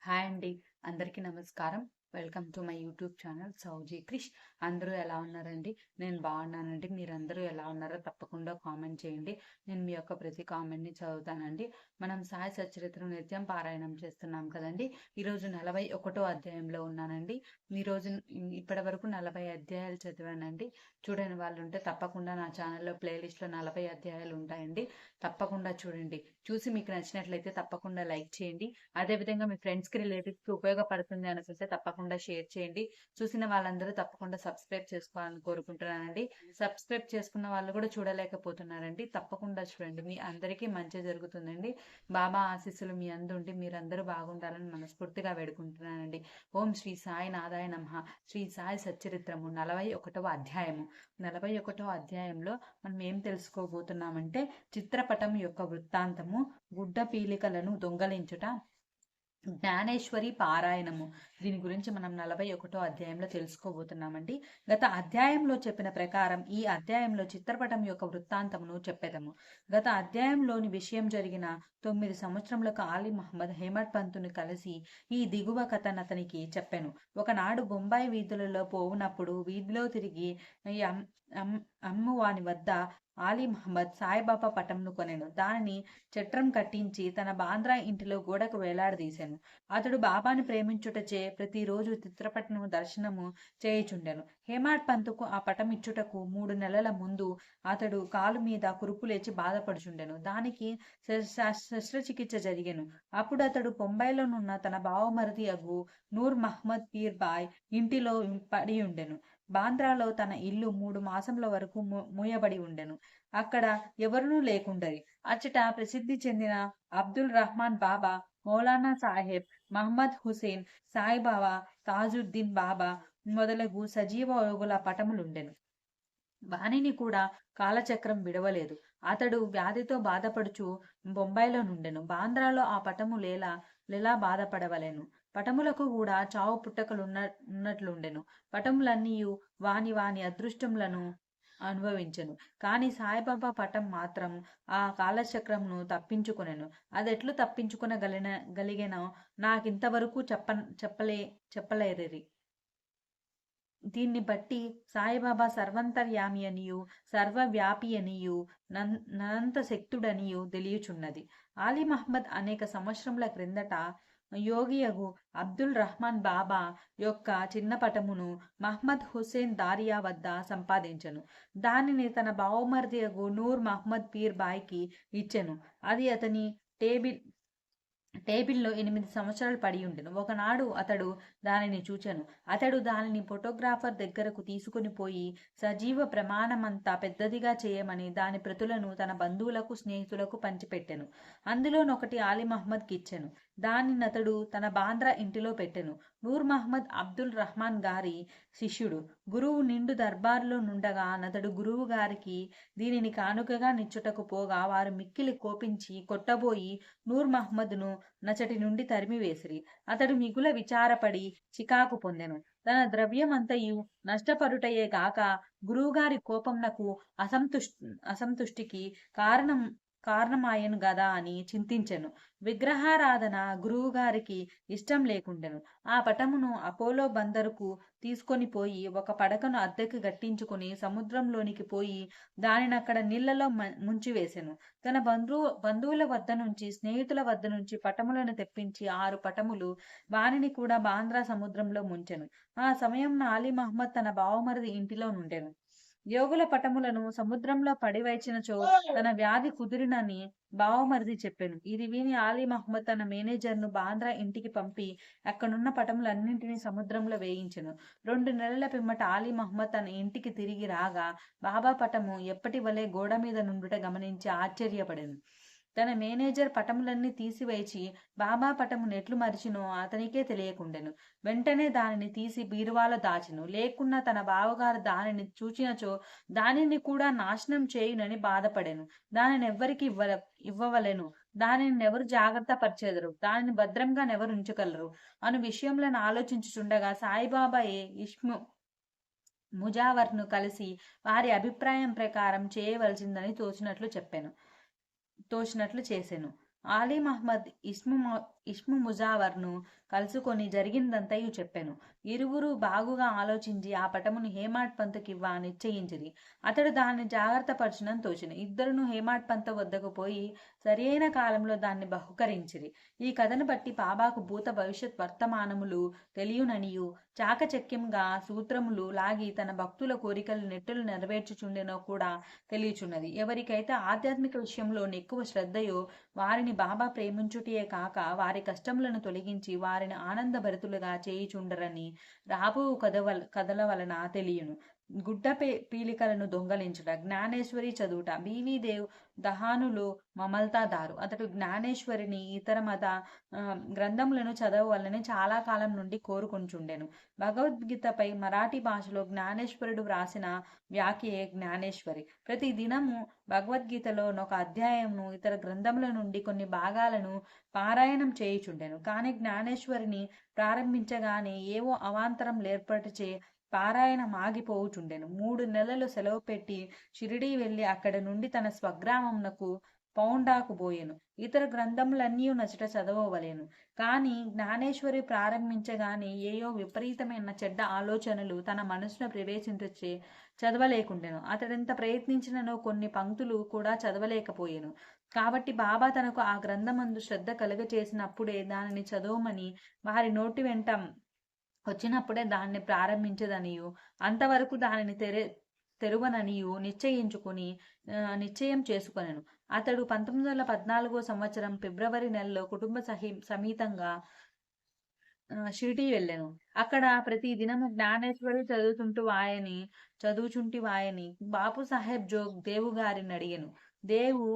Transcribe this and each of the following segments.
Hi అండి. అందరికీ నమస్కారం. Welcome to my YouTube channel Souji Krish. అందరూ ఎలా ఉన్నారండి? నేను బాగున్నానండి. మీరందరూ ఎలా ఉన్నారో తప్పకుండా కామెంట్ చేయండి. నేను మీ యొక్క ప్రతి కామెంట్‌ని చదువుతానండి. మనం సాయి సచ్చరిత్ర నిత్యం పారాయణం చేస్తున్నాం కదండీ! ఈరోజు 41 అధ్యాయంలో ఉన్నానండి. ఈరోజు ఇప్పటి వరకు 40 అధ్యాయాలు చదివానండి. చూడని వాళ్ళుంటే తప్పకుండా నా ఛానల్‌లో ప్లేలిస్ట్‌లో 40 అధ్యాయాలు ఉంటాయండి. తప్పకుండా చూడండి. చూసి మీకు నచ్చినట్లయితే తప్పకుండా లైక్ చేయండి. అదేవిధంగా మీ ఫ్రెండ్స్‌కి, రిలేటివ్స్‌కి ఉపయోగపడుతుంది అనుకుంటే తప్పకుండా షేర్ చేయండి. చూసిన వాళ్ళందరూ తప్పకుండా సబ్స్క్రైబ్ చేసుకోవాలని కోరుకుంటున్నానండి. సబ్స్క్రైబ్ చేసుకున్న వాళ్ళు కూడా చూడలేకపోతున్నారండి. తప్పకుండా చూడండి. మీ అందరికీ మంచి జరుగుతుందండి. బాబా ఆశీస్సులు మీ అందుండి మీరందరూ బాగుండాలని మనస్ఫూర్తిగా వేడుకుంటున్నానండి. ఓం శ్రీ సాయి నాథాయ నమః. శ్రీ సాయి సచ్చరిత్రము 41వ అధ్యాయము. 41వ అధ్యాయంలో మనం ఏం తెలుసుకోబోతున్నామంటే చిత్రపటం యొక్క వృత్తాంతము, గుడ్డ పీలికలను దొంగలించుట, జ్ఞానేశ్వరి పారాయణము. దీని గురించి మనం 41వ అధ్యాయంలో తెలుసుకోబోతున్నామండి. గత అధ్యాయంలో చెప్పిన ప్రకారం ఈ అధ్యాయంలో చిత్రపటం యొక్క వృత్తాంతమును చెప్పెదము. గత అధ్యాయంలోని విషయం జరిగిన 9 సంవత్సరములకు ఆలీ మహమ్మద్ హేమడ్ పంతుని కలిసి ఈ దిగువ కథనతనికి చెప్పెను. ఒకనాడు బొంబాయి వీధులలో పోవునప్పుడు వీధిలో తిరిగి ఈ అమ్ము వాని వద్ద ఆలీ మహమ్మద్ సాయిబాబా పటంను కొనెను. దానిని చట్రం కట్టించి తన బాంద్రా ఇంటిలో గోడకు వేలాడదీశాను. అతడు బాబాని ప్రేమించుటచే ప్రతిరోజు చిత్రపటము దర్శనము చేయుచుండెను. హేమాడ్ పంతుకు ఆ పటం ఇచ్చుటకు 3 నెలల ముందు అతడు కాలు మీద కురుపు లేచి బాధపడుచుండెను. దానికి శస్త్రచికిత్స జరిగెను. అప్పుడు అతడు బొంబాయిలోనున్న తన బావమరిది అగు నూర్ మహ్మద్ పీర్ బాయ్ ఇంటిలో పడి ఉండెను. బాంద్రాలో తన ఇల్లు 3 మాసముల వరకు మూయబడి ఉండెను. అక్కడ ఎవరునూ లేకుండరి. అచ్చట ప్రసిద్ధి చెందిన అబ్దుల్ రహ్మాన్ బాబా, మౌలానా సాహెబ్, మహమ్మద్ హుసేన్, సాయిబాబా, తాజుద్దీన్ బాబా మొదలగు సజీవ యోగుల పటములుండెను. వానిని కూడా కాలచక్రం విడవలేదు. అతడు వ్యాధితో బాధపడుచు బొంబాయిలో నుండెను. బాంద్రాలో ఆ పటము లెలా బాధపడవలెను. పటములకు కూడా చావు ఉన్నట్లుండెను. పటములన్నీయు వాని వాని అదృష్టములను అనుభవించెను. కాని సాయిబాబా పటం మాత్రం ఆ కాలచక్రంను తప్పించుకొనెను. అదెట్లు గలిగెనో నాకింతవరకు చెప్పలేరిరి. దీన్ని బట్టి సాయిబాబా సర్వంతర్యామి అనియు సర్వవ్యాపి అనియు నంత శక్తుడనియు తెలియచున్నది. ఆలీ మహమ్మద్ అనేక సంవత్సరముల క్రిందట యోగియగు అబ్దుల్ రహ్మాన్ బాబా యొక్క చిన్న పటమును మహ్మద్ హుస్సేన్ దారియా వద్ద సంపాదించెను. దానిని తన బావమరిదియగు నూర్ మహ్మద్ పీర్ బాయ్కి ఇచ్చెను. అది అతని టేబిల్లో 8 సంవత్సరాలు పడి ఉండెను. ఒకనాడు అతడు దానిని చూచెను. అతడు దానిని ఫోటోగ్రాఫర్ దగ్గరకు తీసుకుని పోయి సజీవ ప్రమాణమంతా పెద్దదిగా చేయమని దాని ప్రతులను తన బంధువులకు, స్నేహితులకు పంచిపెట్టెను. అందులోనొకటి ఆలీ మహమ్మద్కి ఇచ్చెను. దానినతడు తన బాంద్రా ఇంటిలో పెట్టెను. నూర్ మహమ్మద్ అబ్దుల్ రహ్మాన్ గారి శిష్యుడు. గురువు నిండు దర్బారులో నుండగా నతడు గురువు గారికి దీనిని కానుకగా నిచ్చుటకు పోగా వారు మిక్కిలి కోపించి కొట్టబోయి నూర్ మహమ్మద్ను నచటి నుండి తరిమివేసిరి. అతడు మిగుల విచారపడి చికాకు పొందెను. తన ద్రవ్యమంతయు నష్టపరుటయే గాక గురువుగారి కోపంనకు అసంతుష్టికి కారణమాయను గదా అని చింతించెను. విగ్రహారాధన గురువుగారికి ఇష్టం లేకుండెను. ఆ పటమును అపోలో బందరుకు తీసుకొని పోయి ఒక పడకను అద్దెకు గట్టించుకుని సముద్రంలోనికి పోయి దానినక్కడ నీళ్లలో ముంచివేసెను. తన బంధువుల వద్ద నుంచి, స్నేహితుల వద్ద నుంచి పటములను తెప్పించి 6 పటములు వానిని కూడా బాంద్రా సముద్రంలో ముంచెను. ఆ సమయంన ఆలీ మహమ్మద్ తన బావమరిది ఇంటిలో నుండెను. యోగుల పటములను సముద్రంలో పడివైచినచో తన వ్యాధి కుదిరినని బావమరిది చెప్పెను. ఇది విని ఆలీ మహమ్మద్ తన మేనేజర్ను బాంద్రా ఇంటికి పంపి అక్కడున్న పటములన్నింటినీ సముద్రంలో వేయించెను. 2 నెలల పిమ్మట ఆలీ మహమ్మద్ తన ఇంటికి తిరిగి రాగా బాబా పటము ఎప్పటి వలె గోడ మీద నుండుట గమనించి ఆశ్చర్యపడెను. తన మేనేజర్ పటములన్నీ తీసివేచి బాబా పటము నెట్లు మరిచినో అతనికే తెలియకుండెను. వెంటనే దానిని తీసి బీరువాలో దాచెను. లేకున్నా తన బావగారు దానిని చూచినచో దానిని కూడా నాశనం చేయునని బాధపడెను. దానిని ఎవ్వరికి ఇవ్వవలెను, దానిని నెవరు జాగ్రత్త పరిచెదరు, దానిని భద్రంగా నెవరు ఉంచగలరు అను విషయములను ఆలోచించుచుండగా సాయిబాబాయే ఇష్ము ముజావర్ను కలిసి వారి అభిప్రాయం ప్రకారం చేయవలసిందని తోచినట్లు చేసెను. ఆలీ మహమ్మద్ ఇష్ము ముజావర్ను కలుసుకొని జరిగిందంతయు చెప్పాను. ఇరువురు బాగుగా ఆలోచించి ఆ పటమును హేమాడ్ పంతుకివ్వ నిశ్చయించిరి. అతడు దాన్ని జాగ్రత్త పరచునని తోచిన. ఇద్దరును హేమాడ్ పంత వద్దకు పోయి సరియైన కాలంలో దాన్ని బహుకరించిరి. ఈ కథను బట్టి బాబాకు భూత భవిష్యత్ వర్తమానములు తెలియననియు చాకచక్యంగా సూత్రములు లాగి తన భక్తుల కోరికలు నెట్టులు నెరవేర్చుచుండెనో కూడా తెలియచున్నది. ఎవరికైతే ఆధ్యాత్మిక విషయంలో ఎక్కువ శ్రద్ధయో వారిని బాబా ప్రేమించుటియే కాక వారి కష్టములను తొలగించి వారిని ఆనందభరితులుగా చేయుచుండరని రాబో కథల వలన తెలియను. గుడ్డ పీలికలను దొంగలించుట, జ్ఞానేశ్వరి చదువుట. బీవీ దేవ్ దహానులు మమల్తాదారు. అతడు జ్ఞానేశ్వరిని ఇతర మత గ్రంథములను చదవవలని చాలా కాలం నుండి కోరుకొంచుండెను. భగవద్గీతపై మరాఠీ భాషలో జ్ఞానేశ్వరుడు వ్రాసిన వ్యాఖ్యే జ్ఞానేశ్వరి. ప్రతి దినము భగవద్గీతలోని ఒక అధ్యాయంను ఇతర గ్రంథముల నుండి కొన్ని భాగాలను పారాయణం చేయుచుండెను. కానీ జ్ఞానేశ్వరిని ప్రారంభించగానే ఏవో అవాంతరం ఏర్పరిచే పారాయణం ఆగిపోవుచుండెను. 3 నెలలు సెలవు పెట్టి షిరిడీ వెళ్లి అక్కడి నుండి తన స్వగ్రామమునకు పౌండాకు పోయెను. ఇతర గ్రంథములన్నీ నచ్చట చదవవలేను. కానీ జ్ఞానేశ్వరి ప్రారంభించగానే ఏయో విపరీతమైన చెడ్డ ఆలోచనలు తన మనసున ప్రవేశించే చదవలేకుండెను. అతడెంత ప్రయత్నించిననో కొన్ని పంక్తులు కూడా చదవలేకపోయాను. కాబట్టి బాబా తనకు ఆ గ్రంథమందు శ్రద్ధ కలుగచేసినప్పుడే దానిని చదవమని వారి నోటి వెంట వచ్చినప్పుడే దాన్ని ప్రారంభించదనియు అంతవరకు దానిని తెరువననియు నిశ్చయం చేసుకొనెను. అతడు 1914 సంవత్సరం ఫిబ్రవరి నెలలో కుటుంబ సమేతంగా షిరిడీ వెళ్ళాను. అక్కడ ప్రతి దినము జ్ఞానేశ్వరి చదువుచుంటి వాయని బాపు సాహెబ్ జోగ్ దేవు గారిని అడిగాను. దేవు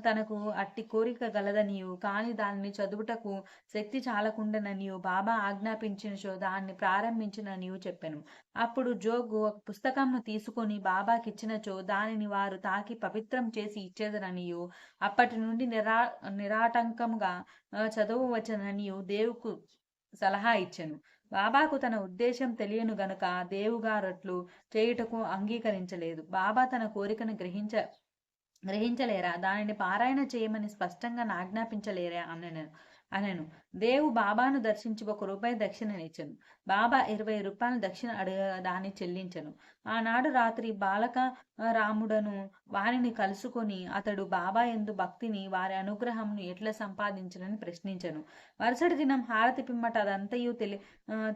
తనకు అట్టి కోరిక గలదనియు కాని దానిని చదువుటకు శక్తి చాలకుండననియు బాబా ఆజ్ఞాపించినచో దాన్ని ప్రారంభించిననియు చెప్పాను. అప్పుడు జోగు ఒక పుస్తకంను తీసుకొని బాబాకిచ్చినచో దానిని వారు తాకి పవిత్రం చేసి ఇచ్చేదననియు అప్పటి నుండి నిరాటంకంగా చదవవచ్చననియు దేవుకు సలహా ఇచ్చెను. బాబాకు తన ఉద్దేశం తెలియను గనుక దేవుగారట్లు చేయుటకు అంగీకరించలేదు. బాబా తన కోరికను గ్రహించలేరా, దానిని పారాయణ చేయమని స్పష్టంగా ఆజ్ఞాపించలేరా అనెను. దేవు బాబాను దర్శించి ₹1 దక్షిణనిచ్చెను. బాబా ₹20 దక్షిణ దాన్ని చెల్లించెను. ఆనాడు రాత్రి బాలక రాముడను వారిని కలుసుకొని అతడు బాబా యందు భక్తిని వారి అనుగ్రహంను ఎట్లా సంపాదించనని ప్రశ్నించెను. మరుసటి దినం హారతి పిమ్మట అదంతయు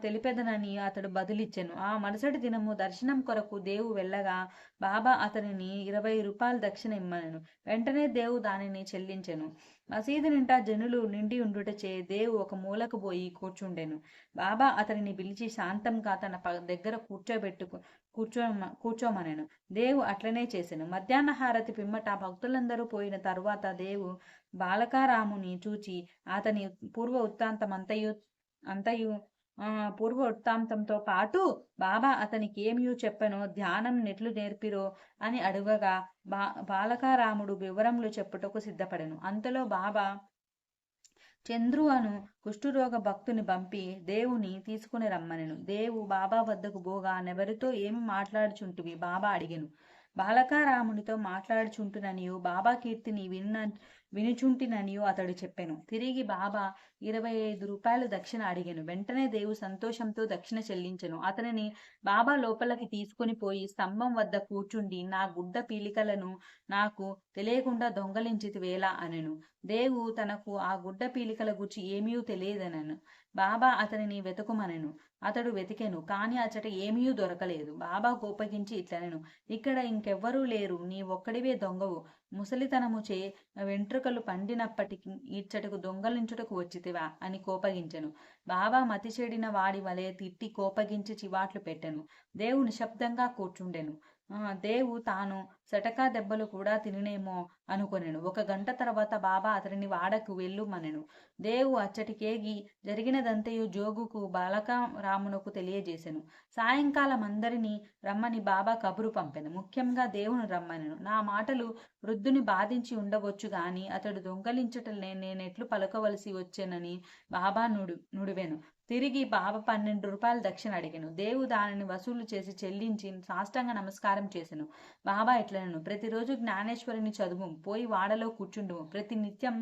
తెలిపెదనని అతడు బదులిచ్చెను. ఆ మరుసటి దినము దర్శనం కొరకు దేవు వెళ్ళగా బాబా అతనిని ₹20 దక్షిణ ఇమ్మనెను. వెంటనే దేవు దానిని చెల్లించెను. మసీదు నిండా జనులు నిండి ఉండుటచే దేవు ఒక మూలకు పోయి కూర్చుండెను. బాబా అతనిని పిలిచి శాంతంగా తన దగ్గర కూర్చోమనెను. దేవు అట్లనే చేసెను. మధ్యాహ్న హారతి పిమ్మట భక్తులందరూ పోయిన తరువాత దేవు బాలకారాముని చూచి అతని పూర్వ వృత్తాంతంతో పాటు బాబా అతనికి ఏమియూ చెప్పెనో ధ్యానం నెట్లు నేర్పిరో అని అడుగగా బాలకారాముడు వివరములు చెప్పుటకు సిద్ధపడెను. అంతలో బాబా చంద్రు అను కుష్ఠరోగ భక్తుని పంపి దేవుని తీసుకుని రమ్మనెను. దేవు బాబా వద్దకు పోగా నెవరితో ఏమి మాట్లాడుచుంటివి బాబా అడిగెను. బాలకారామునితో మాట్లాడుచుంటుననియు బాబా కీర్తిని వినుచుంటిననియు అతడు చెప్పెను. తిరిగి బాబా ₹25 దక్షిణ అడిగెను. వెంటనే దేవు సంతోషంతో దక్షిణ చెల్లించెను. అతనిని బాబా లోపలికి తీసుకుని పోయి స్తంభం వద్ద కూర్చుండి నా గుడ్డ పీలికలను నాకు తెలియకుండా దొంగలించితివేలా అనెను. దేవు తనకు ఆ గుడ్డ పీలికల గురించి ఏమీ తెలియదనెను. బాబా అతనిని వెతుకుమనెను. అతడు వెతికెను. కాని అచట ఏమీ దొరకలేదు. బాబా కోపగించి ఇట్లనెను, ఇక్కడ ఇంకెవ్వరూ లేరు, నీ ఒక్కడివే దొంగవు. ముసలితనముచే వెంట్రుకలు పండినప్పటికీ ఇచ్చటకు దొంగలించుటకు వచ్చితివా అని కోపగించెను. బాబా మతి చెడిన వాడి వలె తిట్టి కోపగించి చివాట్లు పెట్టెను. దేవు నిశ్శబ్దంగా కూర్చుండెను. దేవు తాను సటకా దెబ్బలు కూడా తినేమో అనుకొనెను. 1 గంట తర్వాత బాబా అతడిని వాడకు వెళ్ళుమనెను. దేవు అచ్చటికేగి జరిగినదంతయు జోగుకు బాలకరామునకు తెలియజేసెను. సాయంకాలం అందరినీ రమ్మని బాబా కబురు పంపెను. ముఖ్యంగా దేవుని రమ్మనెను. నా మాటలు వృద్ధుని బాధించి ఉండవచ్చు గాని అతడు దొంగలించటలే నేనెట్లు పలకవలసి వచ్చెనని బాబా నుడివెను. తిరిగి బాబా ₹12 దక్షిణ అడిగెను. దేవు దానిని వసూలు చేసి చెల్లించి సాష్టాంగ నమస్కారం చేసెను. బాబా ఇట్లనెను, ప్రతిరోజు జ్ఞానేశ్వరిని చదువు, పోయి వాడలో కూర్చుండుము, ప్రతి నిత్యం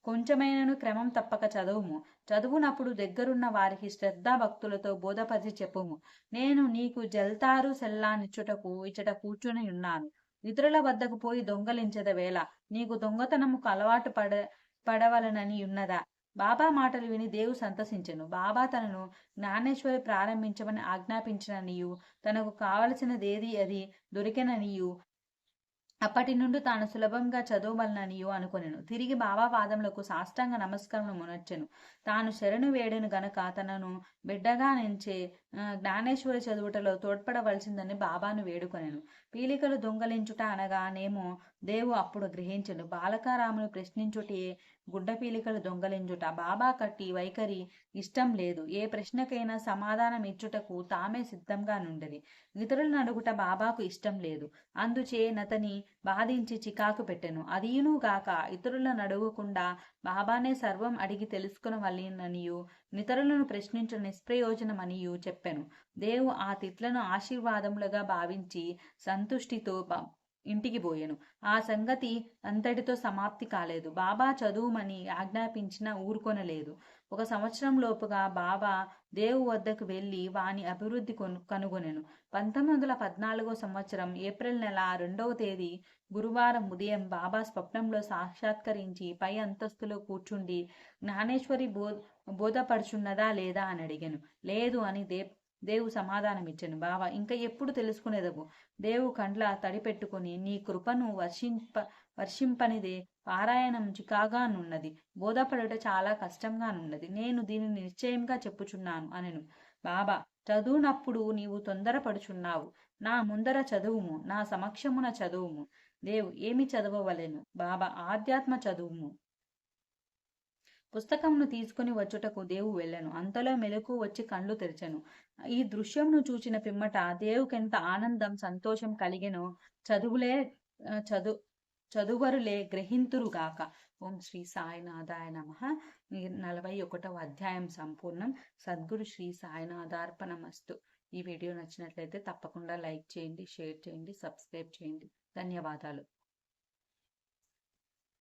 కొంచెమైనను క్రమం తప్పక చదువుము. చదువునప్పుడు దగ్గరున్న వారికి శ్రద్ధా భక్తులతో బోధపరిచి చెప్పుము. నేను నీకు జల్తారు సెల్లానిచ్చుటకు ఇచ్చట కూర్చుని ఉన్నాను. ఇతరుల వద్దకు పోయి దొంగలించదవేళ నీకు దొంగతనముకు అలవాటు పడవలనని ఉన్నదా? బాబా మాటలు విని దేవు సంతసించెను. బాబా తనను జ్ఞానేశ్వరి ప్రారంభించమని ఆజ్ఞాపించిననియు, తనకు కావలసినదేది అది దొరికెననియు, అప్పటి నుండి తాను సులభంగా చదవవలననియో అనుకొనెను. తిరిగి బాబా పాదములకు సాష్టాంగ నమస్కారములు మునర్చెను. తాను శరణు వేడెను గనక తనను బిడ్డగా నుంచే జ్ఞానేశ్వరి చదువుటలో తోడ్పడవలసిందని బాబాను వేడుకొనెను. పీలికలు దొంగలించుట అనగానేమో దేవు అప్పుడు గ్రహించెను. బాలకారామును ప్రశ్నించుటే గుడ్డ పీలికలు దొంగలించుట. బాబా కట్టి వైఖరి ఇష్టం లేదు. ఏ ప్రశ్నకైనా సమాధానం ఇచ్చుటకు తామే సిద్ధంగా నుండెది. ఇతరులను అడుగుట బాబాకు ఇష్టం లేదు. అందుచే నతని బాధించి చికాకు పెట్టెను. అదీనుగాక ఇతరులను అడగకుండా బాబానే సర్వం అడిగి తెలుసుకునవలెననియు, ఇతరులను ప్రశ్నించు నిష్ప్రయోజనమనియు చెప్పెను. దేవు ఆ తిట్లను ఆశీర్వాదములుగా భావించి సంతుష్టితో ఇంటికి పోయెను. ఆ సంగతి అంతటితో సమాప్తి కాలేదు. బాబా చదువుమని ఆజ్ఞాపించినా ఊరుకొనలేదు. 1 సంవత్సరం లోపుగా బాబా దేవు వద్దకు వెళ్లి వాని అభివృద్ధి కనుగొనెను. 1914 సంవత్సరం ఏప్రిల్ నెల 2వ తేదీ గురువారం ఉదయం బాబా స్వప్నంలో సాక్షాత్కరించి పై అంతస్తులో కూర్చుండి జ్ఞానేశ్వరి బోధపడుచున్నదా లేదా అని అడిగాను. లేదు అని దేవు సమాధానమిచ్చాను. బాబా ఇంకా ఎప్పుడు తెలుసుకునేదవు? దేవు కండ్ల తడిపెట్టుకుని నీ కృపను వర్షింపనిదే పారాయణం చికాగానున్నది. బోధపడుట చాలా కష్టంగానున్నది. నేను దీనిని నిశ్చయంగా చెప్పుచున్నాను అనెను. బాబా చదువునప్పుడు నీవు తొందరపడుచున్నావు. నా ముందర చదువుము, నా సమక్షమున చదువుము. దేవు ఏమి చదవవలెను? బాబా ఆధ్యాత్మ చదువుము. పుస్తకమును తీసుకుని వచ్చుటకు దేవు వెళ్ళెను. అంతలో మెలకు వచ్చి కళ్ళు తెరిచెను. ఈ దృశ్యమును చూచిన పిమ్మట దేవుకెంత ఆనందం సంతోషం కలిగెనో చదువరులే గ్రహింతురుగాక. ఓం శ్రీ సాయినాథాయ నమః. 41వ అధ్యాయం సంపూర్ణం. సద్గురు శ్రీ సాయినాథార్పణమస్తు. ఈ వీడియో నచ్చినట్లయితే తప్పకుండా లైక్ చేయండి, షేర్ చేయండి, సబ్స్క్రైబ్ చేయండి. ధన్యవాదాలు.